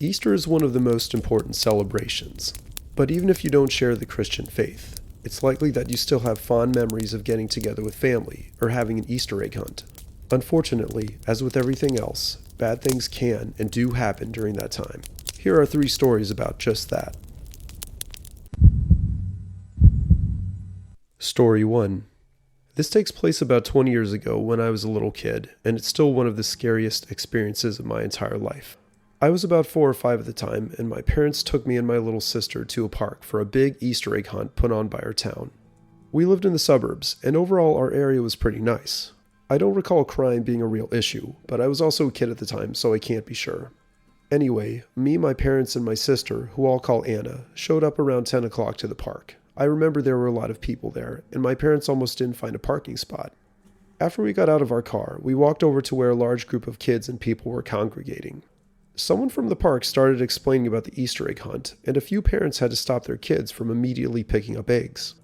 Easter is one of the most important celebrations, but even if you don't share the Christian faith, it's likely that you still have fond memories of getting together with family or having an Easter egg hunt. Unfortunately, as with everything else, bad things can and do happen during that time. Here are 3 stories about just that. Story 1. This takes place about 20 years ago when I was a little kid, and it's still one of the scariest experiences of my entire life. I was about 4 or 5 at the time, and my parents took me and my little sister to a park for a big Easter egg hunt put on by our town. We lived in the suburbs, and overall our area was pretty nice. I don't recall crime being a real issue, but I was also a kid at the time, so I can't be sure. Anyway, me, my parents, and my sister, who I'll call Anna, showed up around 10 o'clock to the park. I remember there were a lot of people there, and my parents almost didn't find a parking spot. After we got out of our car, we walked over to where a large group of kids and people were congregating. Someone from the park started explaining about the Easter egg hunt, and a few parents had to stop their kids from immediately picking up eggs.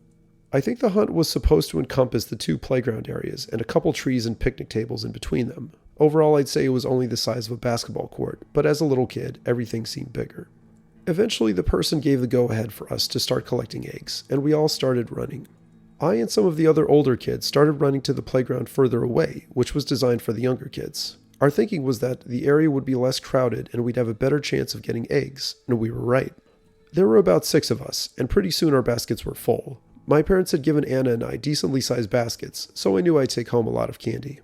I think the hunt was supposed to encompass the 2 playground areas and a couple trees and picnic tables in between them. Overall, I'd say it was only the size of a basketball court, but as a little kid, everything seemed bigger. Eventually, the person gave the go-ahead for us to start collecting eggs, and we all started running. I and some of the other older kids started running to the playground further away, which was designed for the younger kids. Our thinking was that the area would be less crowded and we'd have a better chance of getting eggs, and we were right. There were about 6 of us, and pretty soon our baskets were full. My parents had given Anna and I decently sized baskets, so I knew I'd take home a lot of candy.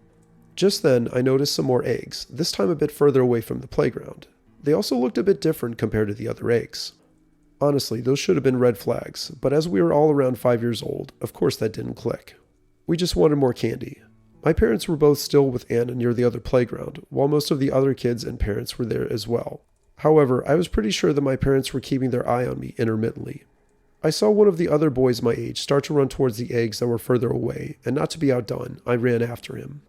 Just then, I noticed some more eggs, this time a bit further away from the playground. They also looked a bit different compared to the other eggs. Honestly, those should have been red flags, but as we were all around 5 years old, of course that didn't click. We just wanted more candy. My parents were both still with Anna near the other playground, while most of the other kids and parents were there as well. However, I was pretty sure that my parents were keeping their eye on me intermittently. I saw one of the other boys my age start to run towards the eggs that were further away, and not to be outdone, I ran after him.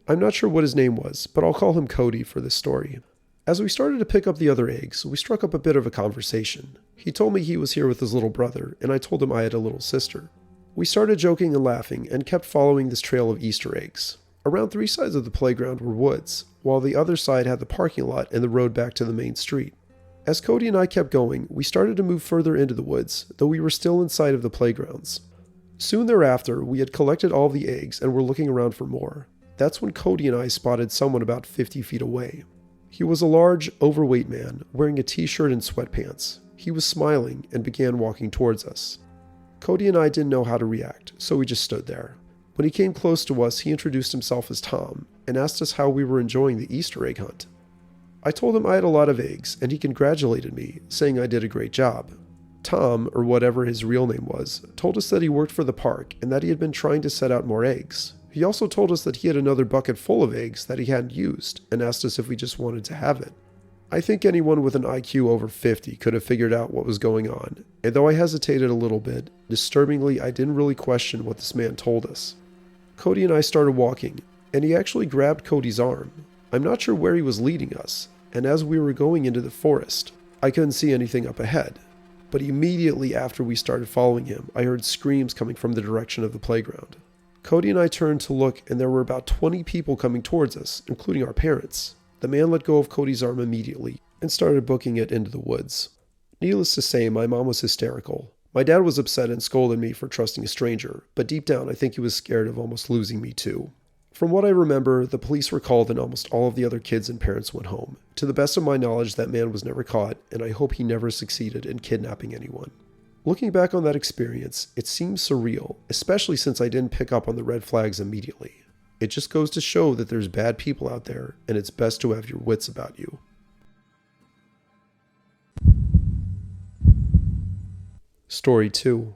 I'm not sure what his name was, but I'll call him Cody for this story. As we started to pick up the other eggs, we struck up a bit of a conversation. He told me he was here with his little brother, and I told him I had a little sister. We started joking and laughing and kept following this trail of Easter eggs. Around 3 sides of the playground were woods, while the other side had the parking lot and the road back to the main street. As Cody and I kept going, we started to move further into the woods, though we were still inside of the playgrounds. Soon thereafter, we had collected all the eggs and were looking around for more. That's when Cody and I spotted someone about 50 feet away. He was a large, overweight man, wearing a t-shirt and sweatpants. He was smiling and began walking towards us. Cody and I didn't know how to react, so we just stood there. When he came close to us, he introduced himself as Tom and asked us how we were enjoying the Easter egg hunt. I told him I had a lot of eggs, and he congratulated me, saying I did a great job. Tom, or whatever his real name was, told us that he worked for the park and that he had been trying to set out more eggs. He also told us that he had another bucket full of eggs that he hadn't used, and asked us if we just wanted to have it. I think anyone with an IQ over 50 could have figured out what was going on, and though I hesitated a little bit, disturbingly I didn't really question what this man told us. Cody and I started walking, and he actually grabbed Cody's arm. I'm not sure where he was leading us, and as we were going into the forest, I couldn't see anything up ahead. But immediately after we started following him, I heard screams coming from the direction of the playground. Cody and I turned to look, and there were about 20 people coming towards us, including our parents. The man let go of Cody's arm immediately and started booking it into the woods. Needless to say, my mom was hysterical. My dad was upset and scolded me for trusting a stranger, but deep down I think he was scared of almost losing me too. From what I remember, the police were called and almost all of the other kids and parents went home. To the best of my knowledge, that man was never caught, and I hope he never succeeded in kidnapping anyone. Looking back on that experience, it seems surreal, especially since I didn't pick up on the red flags immediately. It just goes to show that there's bad people out there, and it's best to have your wits about you. Story 2.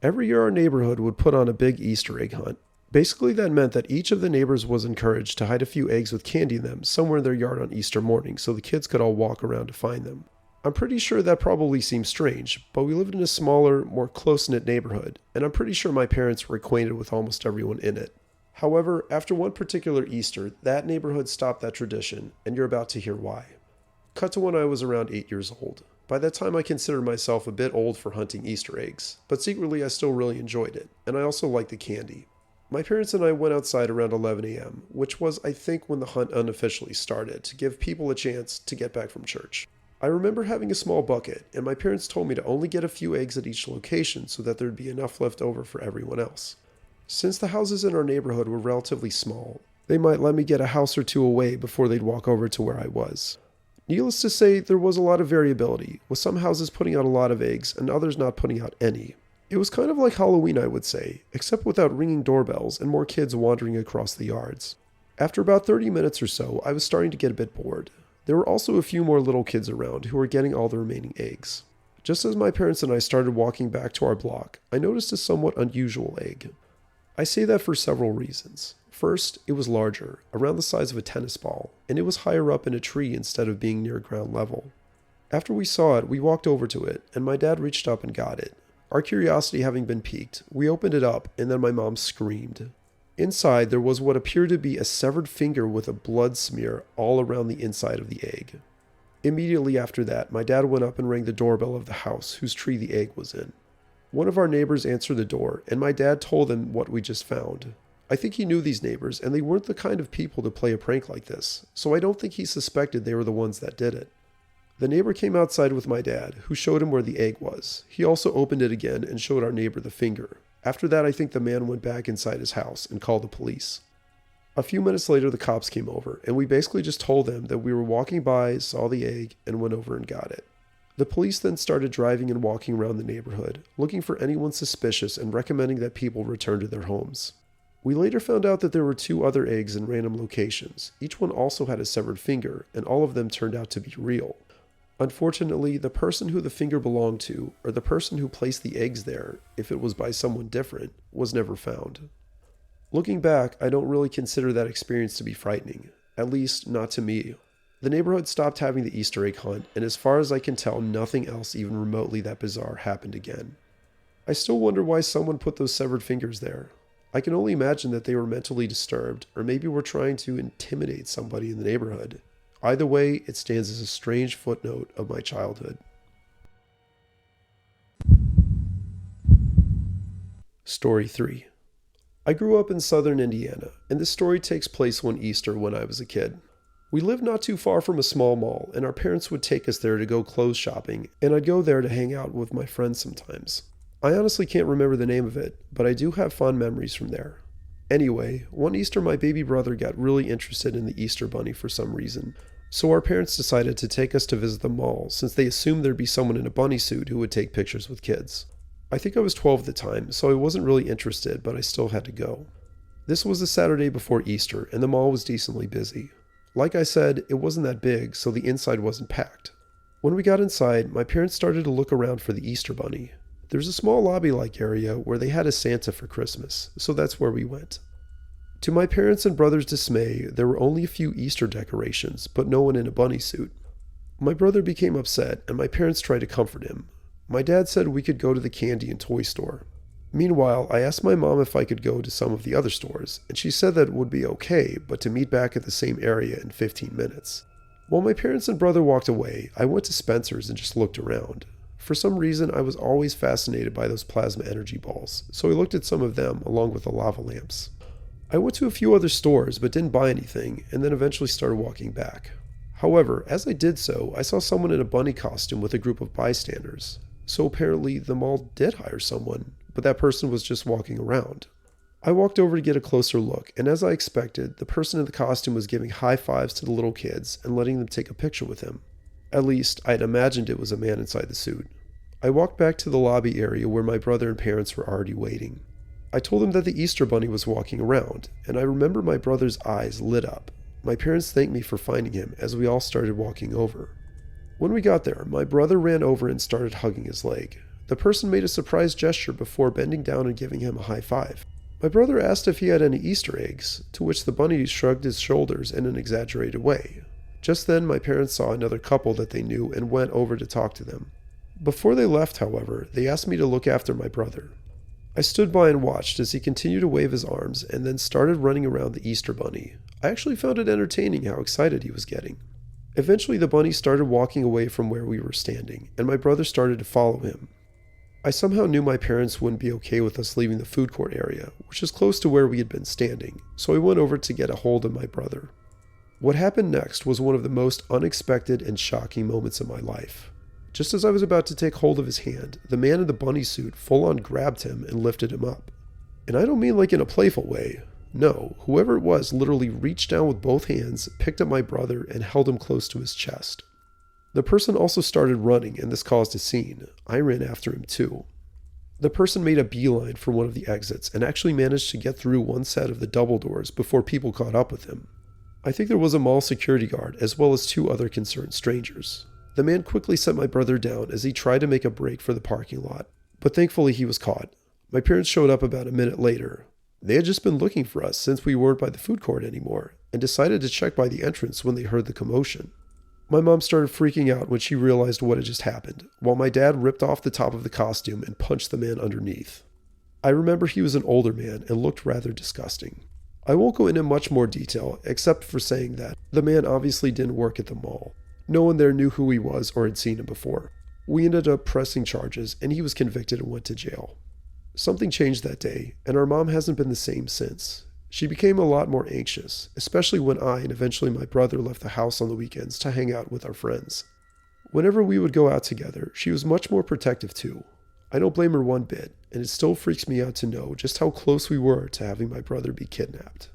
Every year our neighborhood would put on a big Easter egg hunt. Basically that meant that each of the neighbors was encouraged to hide a few eggs with candy in them somewhere in their yard on Easter morning so the kids could all walk around to find them. I'm pretty sure that probably seems strange, but we lived in a smaller, more close-knit neighborhood, and I'm pretty sure my parents were acquainted with almost everyone in it. However, after one particular Easter, that neighborhood stopped that tradition, and you're about to hear why. Cut to when I was around 8 years old. By that time I considered myself a bit old for hunting Easter eggs, but secretly I still really enjoyed it, and I also liked the candy. My parents and I went outside around 11 a.m., which was, I think, when the hunt unofficially started, to give people a chance to get back from church. I remember having a small bucket, and my parents told me to only get a few eggs at each location so that there'd be enough left over for everyone else. Since the houses in our neighborhood were relatively small, they might let me get a house or two away before they'd walk over to where I was. Needless to say, there was a lot of variability, with some houses putting out a lot of eggs and others not putting out any. It was kind of like Halloween, I would say, except without ringing doorbells and more kids wandering across the yards. After about 30 minutes or so, I was starting to get a bit bored. There were also a few more little kids around who were getting all the remaining eggs. Just as my parents and I started walking back to our block, I noticed a somewhat unusual egg. I say that for several reasons. First, it was larger, around the size of a tennis ball, and it was higher up in a tree instead of being near ground level. After we saw it, we walked over to it, and my dad reached up and got it. Our curiosity having been piqued, we opened it up, and then my mom screamed. Inside, there was what appeared to be a severed finger with a blood smear all around the inside of the egg. Immediately after that, my dad went up and rang the doorbell of the house whose tree the egg was in. One of our neighbors answered the door, and my dad told them what we just found. I think he knew these neighbors, and they weren't the kind of people to play a prank like this, so I don't think he suspected they were the ones that did it. The neighbor came outside with my dad, who showed him where the egg was. He also opened it again and showed our neighbor the finger. After that, I think the man went back inside his house and called the police. A few minutes later, the cops came over, and we basically just told them that we were walking by, saw the egg, and went over and got it. The police then started driving and walking around the neighborhood, looking for anyone suspicious and recommending that people return to their homes. We later found out that there were 2 other eggs in random locations. Each one also had a severed finger, and all of them turned out to be real. Unfortunately, the person who the finger belonged to, or the person who placed the eggs there, if it was by someone different, was never found. Looking back, I don't really consider that experience to be frightening, at least not to me. The neighborhood stopped having the Easter egg hunt, and as far as I can tell, nothing else even remotely that bizarre happened again. I still wonder why someone put those severed fingers there. I can only imagine that they were mentally disturbed, or maybe were trying to intimidate somebody in the neighborhood. Either way, it stands as a strange footnote of my childhood. Story 3. I grew up in southern Indiana, and this story takes place one Easter when I was a kid. We lived not too far from a small mall, and our parents would take us there to go clothes shopping, and I'd go there to hang out with my friends sometimes. I honestly can't remember the name of it, but I do have fond memories from there. Anyway, one Easter my baby brother got really interested in the Easter bunny for some reason, so our parents decided to take us to visit the mall since they assumed there'd be someone in a bunny suit who would take pictures with kids. I think I was 12 at the time, so I wasn't really interested, but I still had to go. This was the Saturday before Easter, and the mall was decently busy. Like I said, it wasn't that big, so the inside wasn't packed. When we got inside, my parents started to look around for the Easter bunny. There's a small lobby-like area where they had a Santa for Christmas, so that's where we went. To my parents' and brother's dismay, there were only a few Easter decorations, but no one in a bunny suit. My brother became upset, and my parents tried to comfort him. My dad said we could go to the candy and toy store. Meanwhile, I asked my mom if I could go to some of the other stores, and she said that it would be okay, but to meet back at the same area in 15 minutes. While my parents and brother walked away, I went to Spencer's and just looked around. For some reason, I was always fascinated by those plasma energy balls, so I looked at some of them along with the lava lamps. I went to a few other stores but didn't buy anything, and then eventually started walking back. However, as I did so, I saw someone in a bunny costume with a group of bystanders. So apparently the mall did hire someone, but that person was just walking around. I walked over to get a closer look, and as I expected, the person in the costume was giving high fives to the little kids and letting them take a picture with him. At least, I had imagined it was a man inside the suit. I walked back to the lobby area where my brother and parents were already waiting. I told him that the Easter bunny was walking around, and I remember my brother's eyes lit up. My parents thanked me for finding him as we all started walking over. When we got there, my brother ran over and started hugging his leg. The person made a surprise gesture before bending down and giving him a high five. My brother asked if he had any Easter eggs, to which the bunny shrugged his shoulders in an exaggerated way. Just then, my parents saw another couple that they knew and went over to talk to them. Before they left, however, they asked me to look after my brother. I stood by and watched as he continued to wave his arms and then started running around the Easter bunny. I actually found it entertaining how excited he was getting. Eventually, the bunny started walking away from where we were standing, and my brother started to follow him. I somehow knew my parents wouldn't be okay with us leaving the food court area, which is close to where we had been standing, so I went over to get a hold of my brother. What happened next was one of the most unexpected and shocking moments of my life. Just as I was about to take hold of his hand, the man in the bunny suit full-on grabbed him and lifted him up. And I don't mean like in a playful way. No, whoever it was literally reached down with both hands, picked up my brother, and held him close to his chest. The person also started running, and this caused a scene. I ran after him too. The person made a beeline for one of the exits and actually managed to get through one set of the double doors before people caught up with him. I think there was a mall security guard as well as 2 other concerned strangers. The man quickly set my brother down as he tried to make a break for the parking lot, but thankfully he was caught. My parents showed up about a minute later. They had just been looking for us since we weren't by the food court anymore, and decided to check by the entrance when they heard the commotion. My mom started freaking out when she realized what had just happened, while my dad ripped off the top of the costume and punched the man underneath. I remember he was an older man and looked rather disgusting. I won't go into much more detail, except for saying that the man obviously didn't work at the mall. No one there knew who he was or had seen him before. We ended up pressing charges, and he was convicted and went to jail. Something changed that day, and our mom hasn't been the same since. She became a lot more anxious, especially when I and eventually my brother left the house on the weekends to hang out with our friends. Whenever we would go out together, she was much more protective too. I don't blame her one bit, and it still freaks me out to know just how close we were to having my brother be kidnapped.